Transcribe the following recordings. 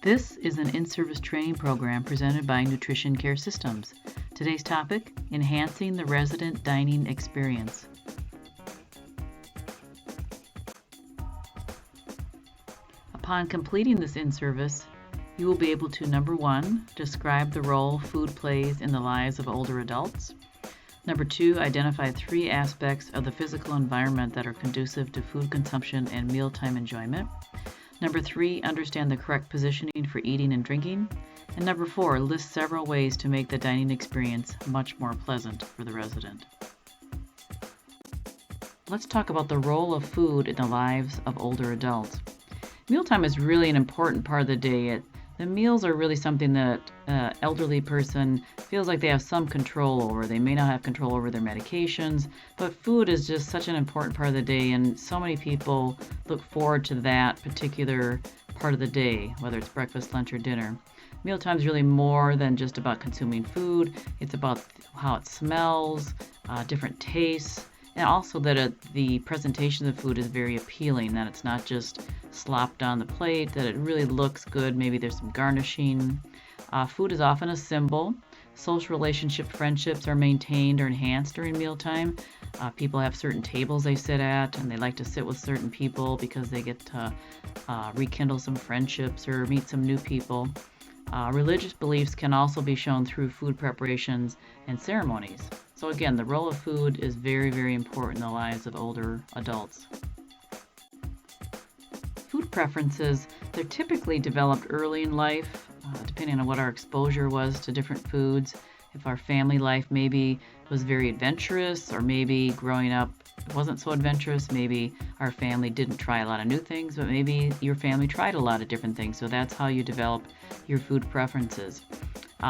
This is an in-service training program presented by Nutrition Care Systems. Today's topic, enhancing the resident dining experience. Upon completing this in-service, you will be able to, number one, describe the role food plays in the lives of older adults. Number two, identify 3 aspects of the physical environment that are conducive to food consumption and mealtime enjoyment. Number 3, understand the correct positioning for eating and drinking. And number 4, list several ways to make the dining experience much more pleasant for the resident. Let's talk about the role of food in the lives of older adults. Mealtime is really an important part of the day. The meals are really something that an elderly person feels like they have some control over. They may not have control over their medications, but food is just such an important part of the day, and so many people look forward to that particular part of the day, whether it's breakfast, lunch, or dinner. Mealtime is really more than just about consuming food. It's about how it smells, different tastes, and also that the presentation of the food is very appealing, that it's not just slopped on the plate, that it really looks good. Maybe there's some garnishing. Food is often a symbol. Social relationship friendships are maintained or enhanced during mealtime. People have certain tables they sit at, and they like to sit with certain people because they get to rekindle some friendships or meet some new people. Religious beliefs can also be shown through food preparations and ceremonies. So again, the role of food is very, very important in the lives of older adults. Food preferences, they're typically developed early in life, depending on what our exposure was to different foods. If our family life maybe was very adventurous, or maybe growing up it wasn't so adventurous, maybe our family didn't try a lot of new things, but maybe your family tried a lot of different things. So that's how you develop your food preferences.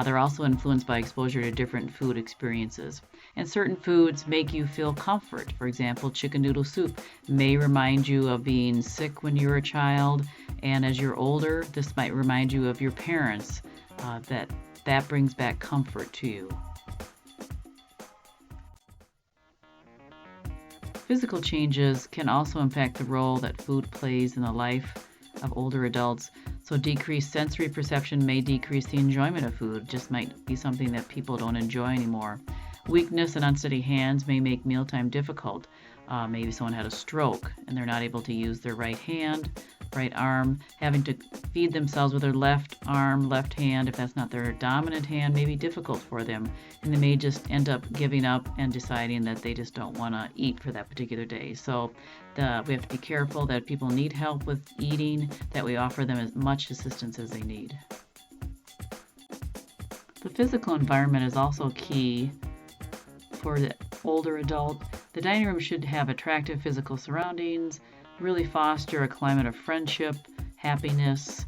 They're also influenced by exposure to different food experiences. And certain foods make you feel comfort. For example, chicken noodle soup may remind you of being sick when you were a child, and as you're older, this might remind you of your parents. That brings back comfort to you. Physical changes can also impact the role that food plays in the life of older adults. So decreased sensory perception may decrease the enjoyment of food, just might be something that people don't enjoy anymore. Weakness and unsteady hands may make mealtime difficult. Maybe someone had a stroke and they're not able to use their right hand, right arm, having to feed themselves with their left arm, left hand. If that's not their dominant hand, may be difficult for them, and they may just end up giving up and deciding that they just don't want to eat for that particular day. So we have to be careful that people need help with eating, that we offer them as much assistance as they need. The physical environment is also key for the older adult. The dining room should have attractive physical surroundings, really foster a climate of friendship, happiness,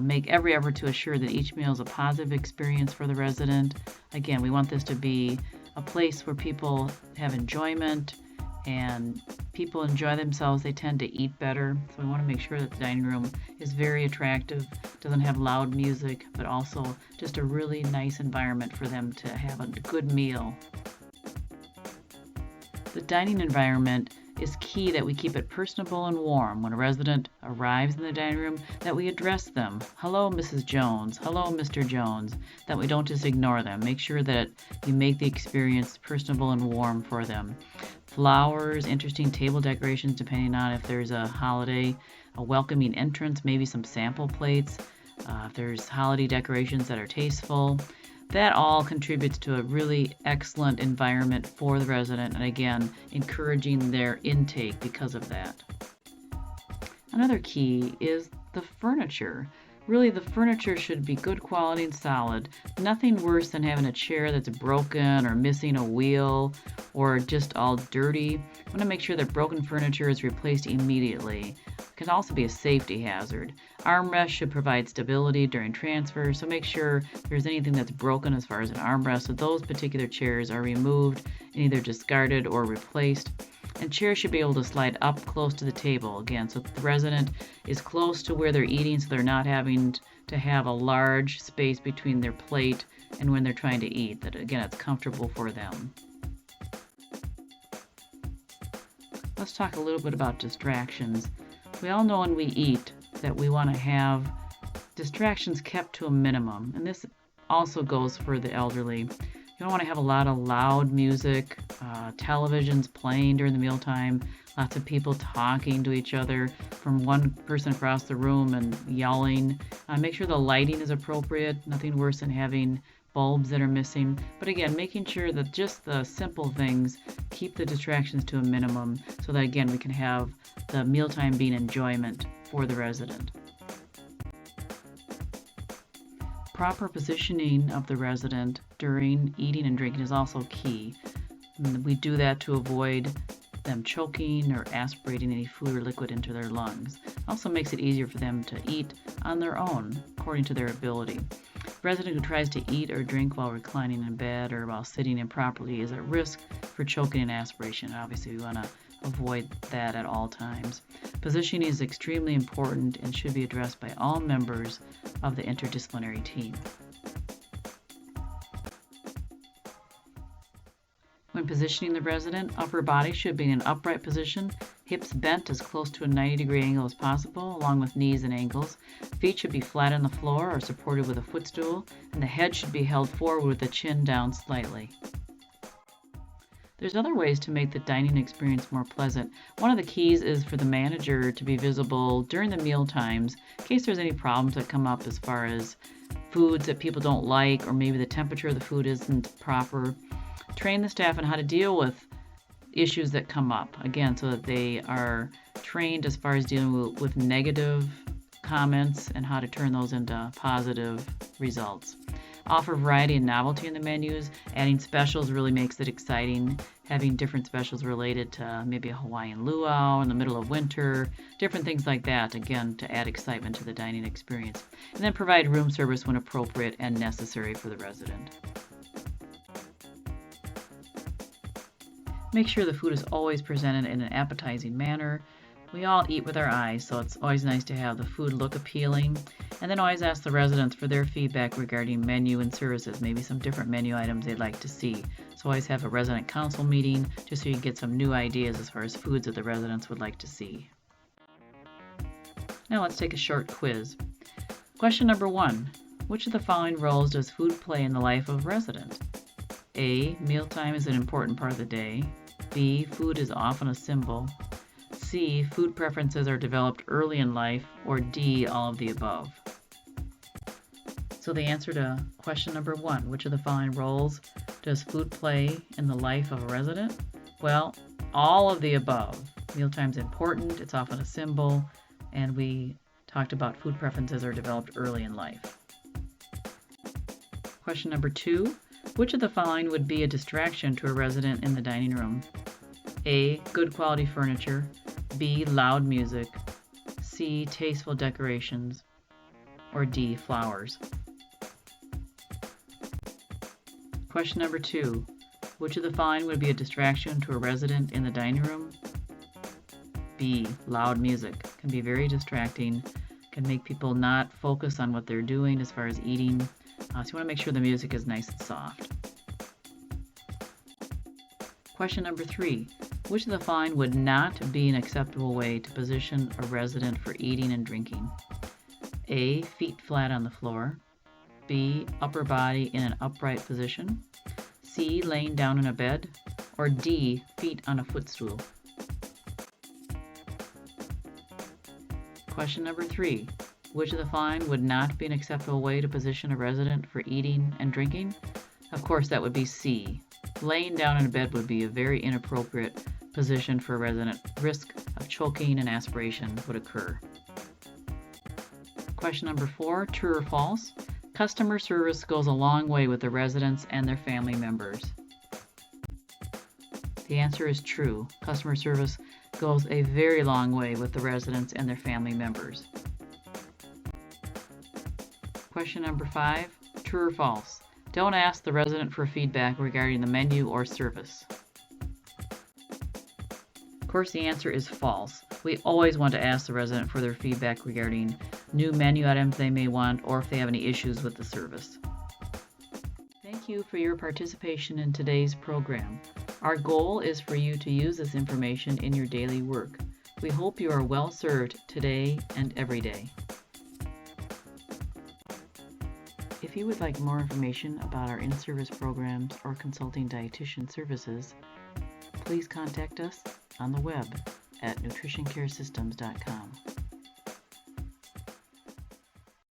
make every effort to assure that each meal is a positive experience for the resident. Again, we want this to be a place where people have enjoyment and people enjoy themselves. They tend to eat better. So we want to make sure that the dining room is very attractive, doesn't have loud music, but also just a really nice environment for them to have a good meal. The dining environment is key, that we keep it personable and warm. When a resident arrives in the dining room, that we address them. Hello, Mrs. Jones. Hello, Mr. Jones. That we don't just ignore them. Make sure that you make the experience personable and warm for them. Flowers, interesting table decorations, depending on if there's a holiday, a welcoming entrance, maybe some sample plates. If there's holiday decorations that are tasteful. That all contributes to a really excellent environment for the resident, and again, encouraging their intake because of that. Another key is the furniture. Really, the furniture should be good quality and solid. Nothing worse than having a chair that's broken or missing a wheel or just all dirty. We want to make sure that broken furniture is replaced immediately. It can also be a safety hazard. Armrests should provide stability during transfer, so make sure if there's anything that's broken as far as an armrest, so those particular chairs are removed and either discarded or replaced. And chairs should be able to slide up close to the table, again, so the resident is close to where they're eating, so they're not having to have a large space between their plate and when they're trying to eat, that again, it's comfortable for them. Let's talk a little bit about distractions. We all know when we eat that we want to have Distractions kept to a minimum, and this also goes for the elderly. You don't want to have a lot of loud music, televisions playing during the mealtime, lots of people talking to each other from one person across the room and yelling. Make sure the lighting is appropriate, nothing worse than having bulbs that are missing. But again, making sure that just the simple things keep the distractions to a minimum so that again we can have the mealtime being enjoyment for the resident. Proper positioning of the resident during eating and drinking is also key. We do that to avoid them choking or aspirating any food or liquid into their lungs. It also makes it easier for them to eat on their own according to their ability. A resident who tries to eat or drink while reclining in bed or while sitting improperly is at risk for choking and aspiration. Obviously, we want to avoid that at all times. Positioning is extremely important and should be addressed by all members of the interdisciplinary team. When positioning the resident, upper body should be in an upright position, hips bent as close to a 90-degree angle as possible, along with knees and ankles. Feet should be flat on the floor or supported with a footstool, and the head should be held forward with the chin down slightly. There's other ways to make the dining experience more pleasant. One of the keys is for the manager to be visible during the meal times in case there's any problems that come up as far as foods that people don't like or maybe the temperature of the food isn't proper. Train the staff on how to deal with issues that come up, again, so that they are trained as far as dealing with negative comments and how to turn those into positive results. Offer variety and novelty in the menus. Adding specials really makes it exciting. Having different specials related to maybe a Hawaiian luau in the middle of winter, different things like that, again, to add excitement to the dining experience. And then provide room service when appropriate and necessary for the resident. Make sure the food is always presented in an appetizing manner. We all eat with our eyes, so it's always nice to have the food look appealing. And then always ask the residents for their feedback regarding menu and services, maybe some different menu items they'd like to see. So always have a resident council meeting just so you can get some new ideas as far as foods that the residents would like to see. Now let's take a short quiz. Question number 1. Which of the following roles does food play in the life of a resident? A. Mealtime is an important part of the day. B. Food is often a symbol. C. Food preferences are developed early in life. Or D. All of the above. So the answer to question number 1, which of the following roles does food play in the life of a resident? Well, all of the above. Mealtime is important, it's often a symbol, and we talked about food preferences are developed early in life. Question number 2, which of the following would be a distraction to a resident in the dining room? A. Good quality furniture. B. Loud music. C. Tasteful decorations. Or D. Flowers. Question number 2. Which of the following would be a distraction to a resident in the dining room? B. Loud music. Can be very distracting. Can make people not focus on what they're doing as far as eating. So you want to make sure the music is nice and soft. Question number 3. Which of the following would not be an acceptable way to position a resident for eating and drinking? A. Feet flat on the floor. B. Upper body in an upright position. C. Laying down in a bed. Or D. Feet on a footstool. Question number 3. Which of the following would not be an acceptable way to position a resident for eating and drinking? Of course, that would be C. Laying down in a bed would be a very inappropriate position for a resident. Risk of choking and aspiration would occur. Question number 4, true or false? Customer service goes a long way with the residents and their family members. The answer is true. Customer service goes a very long way with the residents and their family members. Question number 5, true or false? Don't ask the resident for feedback regarding the menu or service. Of course, the answer is false. We always want to ask the resident for their feedback regarding new menu items they may want or if they have any issues with the service. Thank you for your participation in today's program. Our goal is for you to use this information in your daily work. We hope you are well served today and every day. If you would like more information about our in-service programs or consulting dietitian services, please contact us on the web at nutritioncaresystems.com.